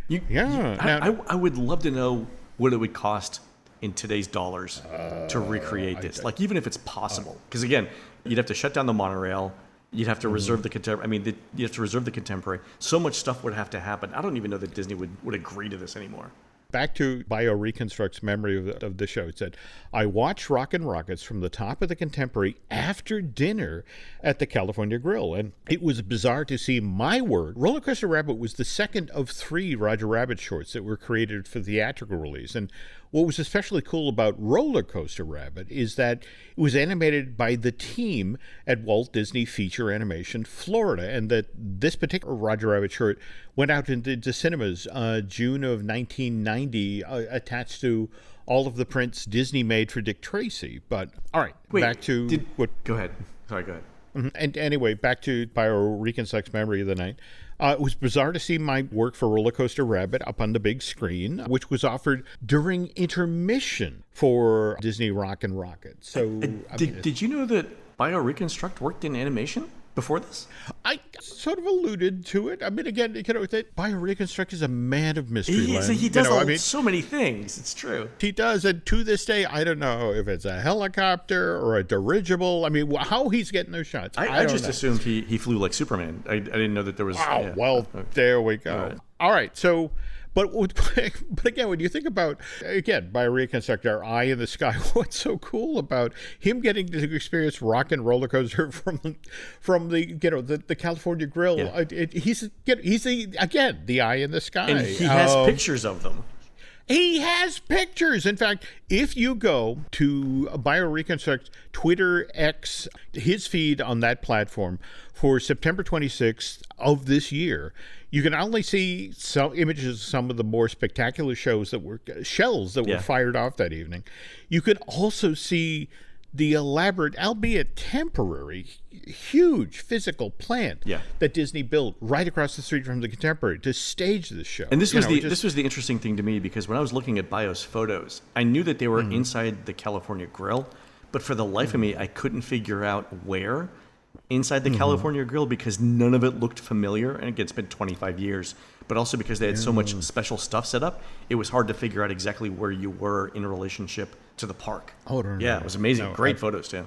Speaker 2: I would love to know what it would cost in today's dollars to recreate this. Like, even if it's possible. Because, again, you'd have to shut down the monorail. You'd have to reserve the contemporary. I mean, you have to reserve the contemporary. So much stuff would have to happen. I don't even know that Disney would agree to this anymore.
Speaker 3: Back to BioReconstruct's memory of the show. It said, I watched Rockin' Rockets from the top of the Contemporary after dinner at the California Grill, and it was bizarre to see my word. Roller Coaster Rabbit was the second of 3 Roger Rabbit shorts that were created for theatrical release. And what was especially cool about Roller Coaster Rabbit is that it was animated by the team at Walt Disney Feature Animation Florida, and that this particular Roger Rabbit short went out into cinemas June of 1990, attached to all of the prints Disney made for Dick Tracy. But all right, back to what?
Speaker 2: Go ahead. Sorry, go ahead.
Speaker 3: And anyway, back to BioReconstruct's memory of the night. It was bizarre to see my work for Roller Coaster Rabbit up on the big screen, which was offered during intermission for Disney Rockin' Rockets. So,
Speaker 2: did you know that BioReconstruct worked in animation before this?
Speaker 3: I sort of alluded to it. I mean, again, that BioReconstruct is a man of mystery.
Speaker 2: He does so many things. It's true.
Speaker 3: He does, and to this day, I don't know if it's a helicopter or a dirigible. I mean, how he's getting those shots.
Speaker 2: I just assumed he flew like Superman. I didn't know that there was.
Speaker 3: Wow. Yeah. Well, there we go. All right. So. But again, when you think about, again, BioReconstruct, our eye in the sky, what's so cool about him getting to experience rock and roller coaster from the California Grill? Yeah. He's the eye in the sky,
Speaker 2: and he has pictures of them.
Speaker 3: He has pictures. In fact, if you go to BioReconstruct Twitter X, his feed on that platform for September 26th of this year, you can only see some images of some of the more spectacular shells that were fired off that evening. You can also see the elaborate, albeit temporary, huge physical plant that Disney built right across the street from the Contemporary to stage this show.
Speaker 2: And this was the interesting thing to me, because when I was looking at Bio's photos, I knew that they were inside the California Grill, but for the life of me, I couldn't figure out where inside the California Grill, because none of it looked familiar. And again, it's been 25 years, but also because they had so much special stuff set up, it was hard to figure out exactly where you were in relationship to the park. It was amazing. Great photos too.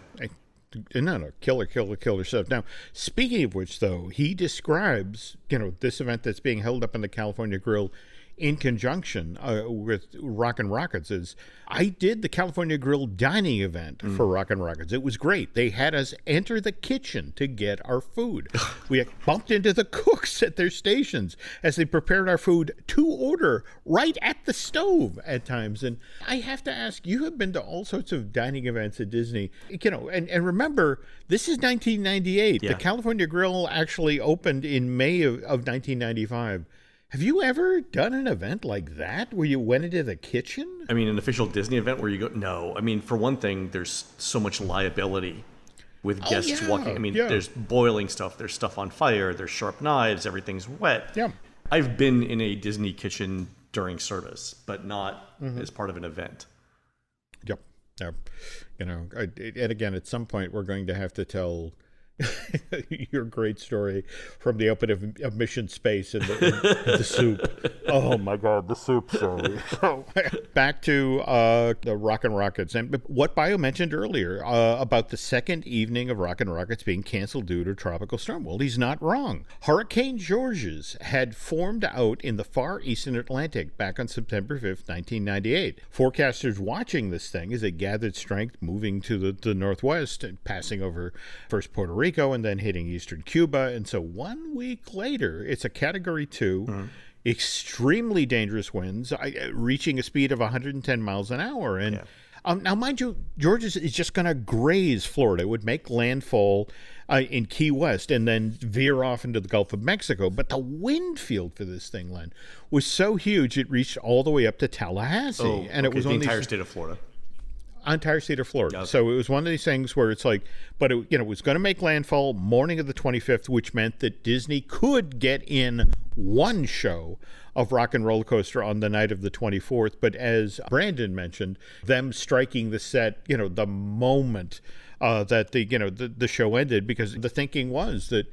Speaker 2: Killer stuff. Now, speaking of which, though, he describes, this event that's being held up in the California Grill in conjunction with Rockin' Rockets. Is I did the California Grill dining event for Rockin' Rockets. It was great. They had us enter the kitchen to get our food. We bumped into the cooks at their stations as they prepared our food to order right at the stove at times. And I have to ask, you have been to all sorts of dining events at Disney, and remember, this is 1998. Yeah. The California Grill actually opened in May of 1995. Have you ever done an event like that where you went into the kitchen? I mean, an official Disney event where you go? No. I mean, for one thing, there's so much liability with guests walking. I mean, there's boiling stuff. There's stuff on fire. There's sharp knives. Everything's wet. Yeah. I've been in a Disney kitchen during service, but not as part of an event.
Speaker 3: Yep. And again, at some point, we're going to have to tell Your great story from the open of Mission Space and the soup. Oh my God, the soup story. So, back to the Rockin' Rockets and what Bio mentioned earlier about the second evening of Rockin' Rockets being canceled due to a tropical storm. Well, he's not wrong. Hurricane Georges had formed out in the far eastern Atlantic back on September 5th, 1998. Forecasters watching this thing as it gathered strength, moving to the northwest and passing over first Puerto Rico and then hitting eastern Cuba. And so 1 week later, it's a Category 2, extremely dangerous winds, reaching a speed of 110 miles an hour. And now, mind you, Georges is just going to graze Florida. It would make landfall in Key West and then veer off into the Gulf of Mexico. But the wind field for this thing, Len, was so huge it reached all the way up to Tallahassee. And it was
Speaker 2: the entire state of Florida.
Speaker 3: Entire state of Florida.
Speaker 2: Okay.
Speaker 3: So it was one of these things where it's like, but it was going to make landfall morning of the 25th, which meant that Disney could get in one show of Rock and Roller Coaster on the night of the 24th. But as Brandon mentioned, them striking the set, the moment that the show ended, because the thinking was that,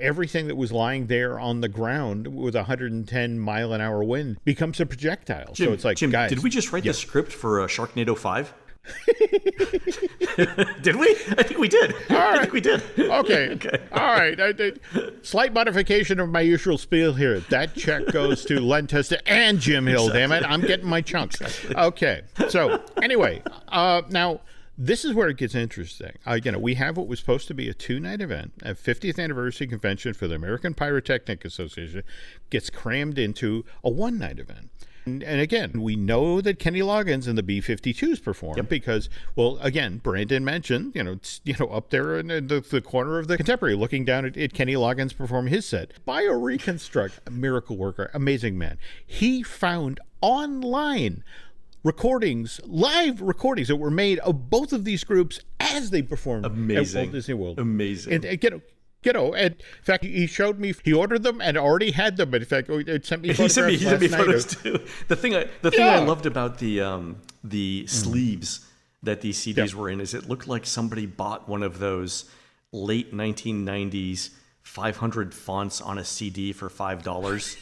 Speaker 3: everything that was lying there on the ground with 110 mile an hour wind becomes a projectile.
Speaker 2: Jim,
Speaker 3: so it's like,
Speaker 2: Jim,
Speaker 3: guys,
Speaker 2: did we just write the script for Sharknado 5? Did we? I think we did. I think we did.
Speaker 3: Okay. All right. Slight modification of my usual spiel here. That check goes to Len Testa and Jim Hill, damn it. I'm getting my chunks. Okay. So, anyway, now, this is where it gets interesting. We have what was supposed to be a 2-night event, a 50th anniversary convention for the American Pyrotechnic Association, gets crammed into a 1-night event. And again, we know that Kenny Loggins and the B-52s performed because, well, again, Brandon mentioned, it's, up there in the corner of the Contemporary, looking down at Kenny Loggins perform his set. BioReconstruct, a miracle worker, amazing man. He found online live recordings that were made of both of these groups as they performed at Walt Disney World.
Speaker 2: Amazing.
Speaker 3: And, and in fact, he showed me, he ordered them and already had them. But in fact, it sent me photographs.
Speaker 2: He sent me photos too. The thing I loved about the sleeves that these CDs were in is it looked like somebody bought one of those late 1990s 500 fonts on a CD for $5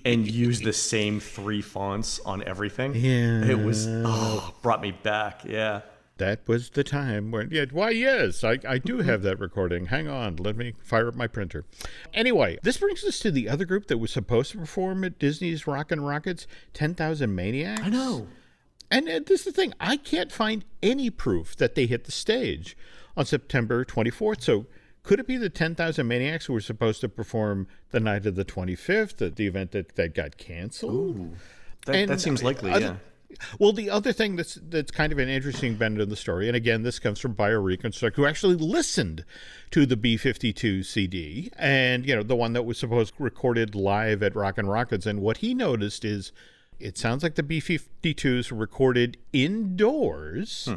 Speaker 2: and used the same 3 fonts on everything.
Speaker 3: Yeah.
Speaker 2: It was brought me back. Yeah.
Speaker 3: That was the time when, yes, I do have that recording. Hang on, let me fire up my printer. Anyway, this brings us to the other group that was supposed to perform at Disney's Rockin' Rockets, 10,000 Maniacs.
Speaker 2: I know.
Speaker 3: And this is the thing, I can't find any proof that they hit the stage on September 24th. So could it be the 10,000 Maniacs who were supposed to perform the night of the 25th, the event that got canceled?
Speaker 2: Ooh, that seems likely, yeah.
Speaker 3: Well, the other thing that's kind of an interesting bend in the story, and again, this comes from BioReconstruct, who actually listened to the B-52 CD, and, the one that was supposed to recorded live at Rockin' Rockets, and what he noticed is it sounds like the B-52s were recorded indoors.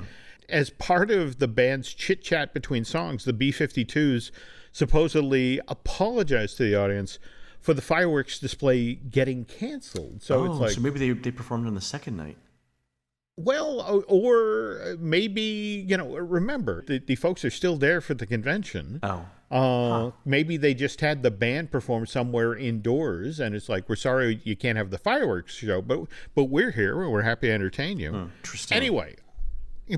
Speaker 3: As part of the band's chit-chat between songs, the B-52s supposedly apologized to the audience for the fireworks display getting canceled. So it's like,
Speaker 2: so maybe they performed on the second night.
Speaker 3: Well, or maybe, remember, the folks are still there for the convention. Maybe they just had the band perform somewhere indoors, and it's like, we're sorry you can't have the fireworks show, but we're here, and we're happy to entertain you.
Speaker 2: Interesting.
Speaker 3: Anyway,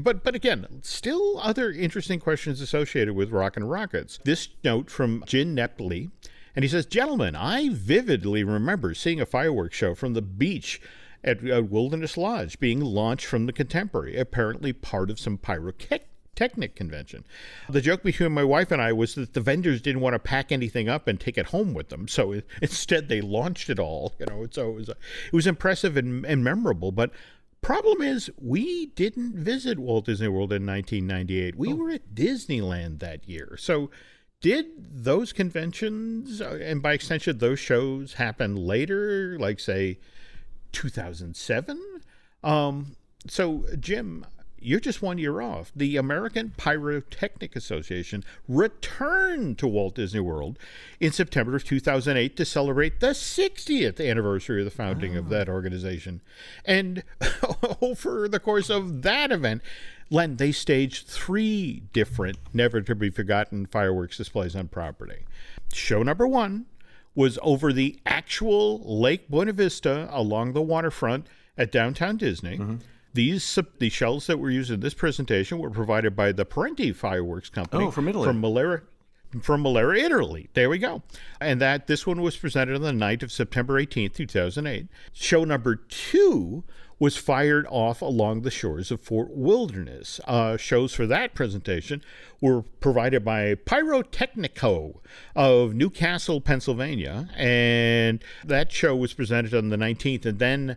Speaker 3: but again, still other interesting questions associated with Rockin' Rockets. This note from Jin Nepley, and he says, "Gentlemen, I vividly remember seeing a fireworks show from the beach at Wilderness Lodge being launched from the Contemporary, apparently part of some pyrotechnic convention. The joke between my wife and I was that the vendors didn't want to pack anything up and take it home with them, so instead they launched it all. So it was impressive and memorable, but problem is, we didn't visit Walt Disney World in 1998. We were at Disneyland that year. So did those conventions, and by extension those shows, happen later, like, say, 2007? So, Jim, you're just 1 year off. The American Pyrotechnic Association returned to Walt Disney World in September of 2008 to celebrate the 60th anniversary of the founding of that organization. And over the course of that event, Len, they staged 3 different never-to-be-forgotten fireworks displays on property. Show number 1 was over the actual Lake Buena Vista along the waterfront at downtown Disney. The shells that were used in this presentation were provided by the Parenti Fireworks Company.
Speaker 2: Oh, from Italy.
Speaker 3: From Malera, Italy. There we go. And this one was presented on the night of September 18th, 2008. Show number 2 was fired off along the shores of Fort Wilderness. Shows for that presentation were provided by Pyrotechnico of Newcastle, Pennsylvania. And that show was presented on the 19th. And then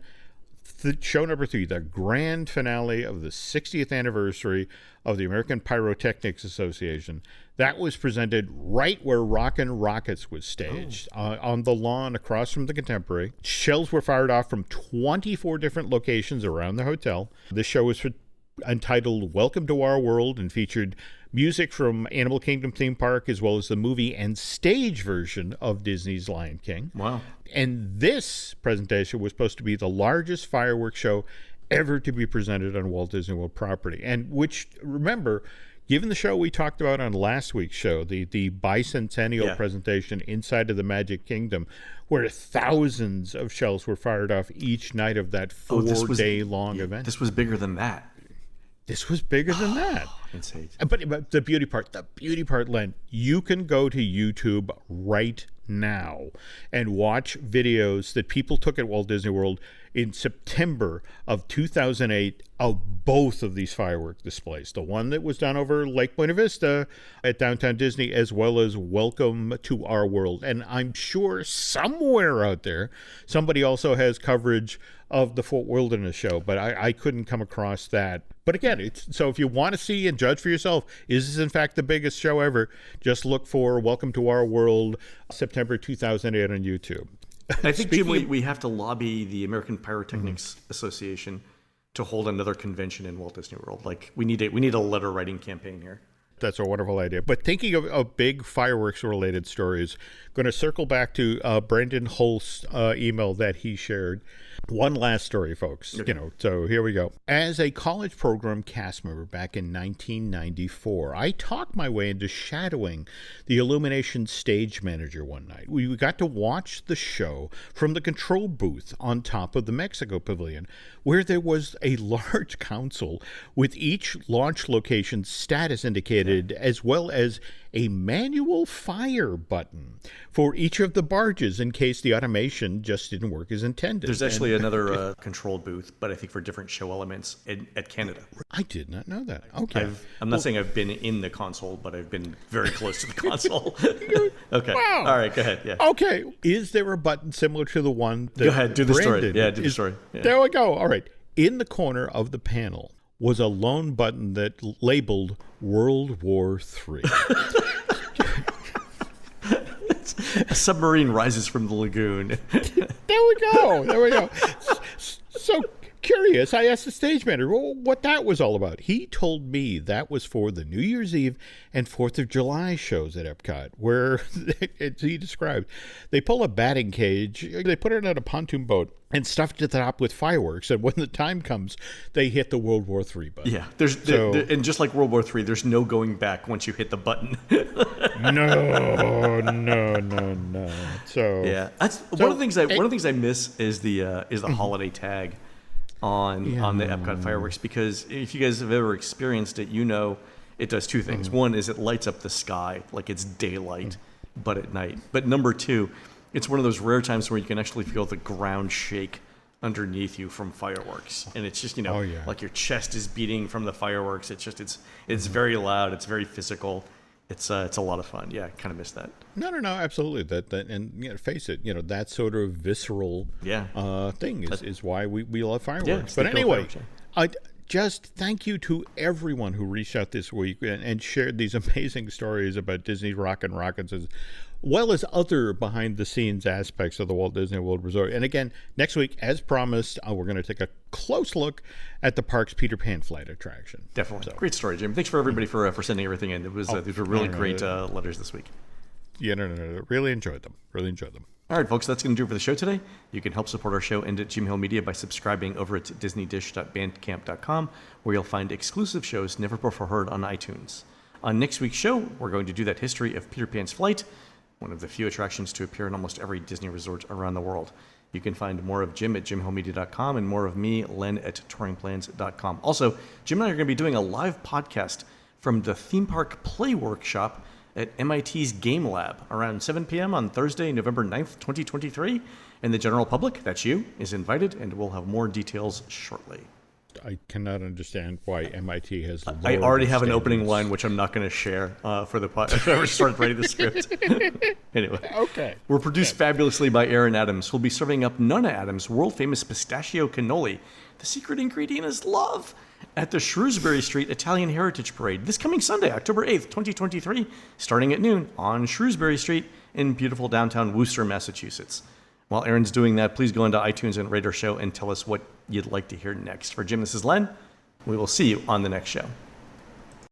Speaker 3: show number 3, the grand finale of the 60th anniversary of the American Pyrotechnics Association. That was presented right where Rockin' Rockets was staged, on the lawn across from the Contemporary. Shells were fired off from 24 different locations around the hotel. The show was entitled Welcome to Our World and featured music from Animal Kingdom theme park as well as the movie and stage version of Disney's Lion King.
Speaker 2: Wow.
Speaker 3: And this presentation was supposed to be the largest fireworks show ever to be presented on Walt Disney World property. And which, remember, given the show we talked about on last week's show, the bicentennial presentation inside of the Magic Kingdom, where thousands of shells were fired off each night of that 4-day-long event.
Speaker 2: This was bigger than that.
Speaker 3: This was bigger than that.
Speaker 2: Insane.
Speaker 3: But the beauty part, Len, you can go to YouTube right now and watch videos that people took at Walt Disney World in September of 2008 of both of these firework displays. The one that was done over Lake Buena Vista at downtown Disney, as well as Welcome to Our World. And I'm sure somewhere out there, somebody also has coverage of the Fort Wilderness show, but I couldn't come across that. But again, so if you want to see and judge for yourself, is this in fact the biggest show ever? Just look for Welcome to Our World, September 2008 on YouTube.
Speaker 2: I think, Jim, we have to lobby the American Pyrotechnics Association to hold another convention in Walt Disney World. Like, we need a letter writing campaign here.
Speaker 3: That's a wonderful idea. But thinking of big fireworks-related stories, going to circle back to Brendan Holst's email that he shared. One last story, folks.
Speaker 2: Okay.
Speaker 3: So here we go. As a college program cast member back in 1994, I talked my way into shadowing the Illumination stage manager one night. We got to watch the show from the control booth on top of the Mexico Pavilion, where there was a large console with each launch location's status indicated, as well as a manual fire button for each of the barges in case the automation just didn't work as intended.
Speaker 2: There's actually another control booth, but I think for different show elements at Canada.
Speaker 3: I did not know that. Okay.
Speaker 2: I'm not saying I've been in the console, but I've been very close to the console. Okay.
Speaker 3: Wow.
Speaker 2: All right, go ahead. Yeah.
Speaker 3: Okay. Is there a button similar to the one that
Speaker 2: Go ahead, do the story.
Speaker 3: Brandon
Speaker 2: Yeah, do the story. Yeah.
Speaker 3: There we go. All right. In the corner of the panel was a lone button that labeled World War III.
Speaker 2: A submarine rises from the lagoon.
Speaker 3: There we go. So curious, I asked the stage manager what that was all about. He told me that was for the New Year's Eve and 4th of July shows at Epcot, where, as he described, they pull a batting cage, they put it on a pontoon boat, and stuff it at the top with fireworks. And when the time comes, they hit the World War III button.
Speaker 2: Yeah, and just like World War III, there's no going back once you hit the button.
Speaker 3: No. So
Speaker 2: yeah, one of the things I miss is the holiday tag on the Epcot fireworks, because if you guys have ever experienced it, it does two things. One is it lights up the sky like it's daylight, but at night. But number two, it's one of those rare times where you can actually feel the ground shake underneath you from fireworks, and it's just like your chest is beating from the fireworks. It's just it's very loud. It's very physical. It's a lot of fun. Yeah, I kind of miss that.
Speaker 3: No, absolutely. That and face it, that sort of visceral thing is why we love fireworks.
Speaker 2: Yeah,
Speaker 3: but anyway, just thank you to everyone who reached out this week and shared these amazing stories about Disney's Rockin' Rockets, as well as other behind-the-scenes aspects of the Walt Disney World Resort. And again, next week, as promised, we're going to take a close look at the park's Peter Pan flight attraction.
Speaker 2: Definitely. So, great story, Jim. Thanks for everybody for sending everything in. It was these were really great letters this week.
Speaker 3: Yeah, no. Really enjoyed them.
Speaker 2: All right, folks, that's going to do it for the show today. You can help support our show and at Jim Hill Media by subscribing over at disneydish.bandcamp.com, where you'll find exclusive shows never before heard on iTunes. On next week's show, we're going to do that history of Peter Pan's flight, one of the few attractions to appear in almost every Disney resort around the world. You can find more of Jim at jimhillmedia.com and more of me, Len, at touringplans.com. Also, Jim and I are going to be doing a live podcast from the Theme Park Play Workshop at MIT's Game Lab around 7 p.m. on Thursday, November 9th, 2023. And the general public, that's you, is invited, and we'll have more details shortly.
Speaker 3: I cannot understand why MIT has lowered
Speaker 2: I already have
Speaker 3: standards.
Speaker 2: an opening line, which I'm not going to share for the podcast. I started writing the script. Anyway.
Speaker 3: Okay.
Speaker 2: We're produced fabulously by Aaron Adams, who'll be serving up Nona Adams' world-famous pistachio cannoli. The secret ingredient is love, at the Shrewsbury Street Italian Heritage Parade this coming Sunday, October 8th, 2023, starting at noon on Shrewsbury Street in beautiful downtown Worcester, Massachusetts. While Aaron's doing that, please go into iTunes and rate our show and tell us what you'd like to hear next. For Jim, this is Len. We will see you on the next show.